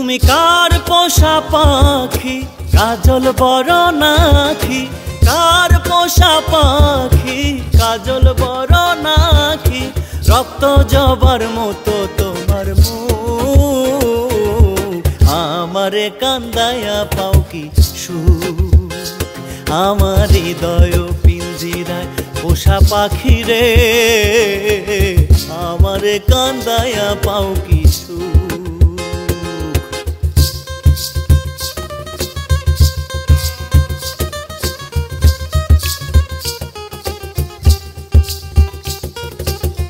তুমি কার পোষা পাখি কাজল বড় নাকি, কার পোষা পাখি কাজল বড় নাকি, রক্ত জবার মতো তোমার মুখ, আমারে কান্দায়া পাও কি সুখ, আমার হৃদয় পিঞ্জিরায় পোষা পাখি রে, আমারে কান্দায়া পাও কি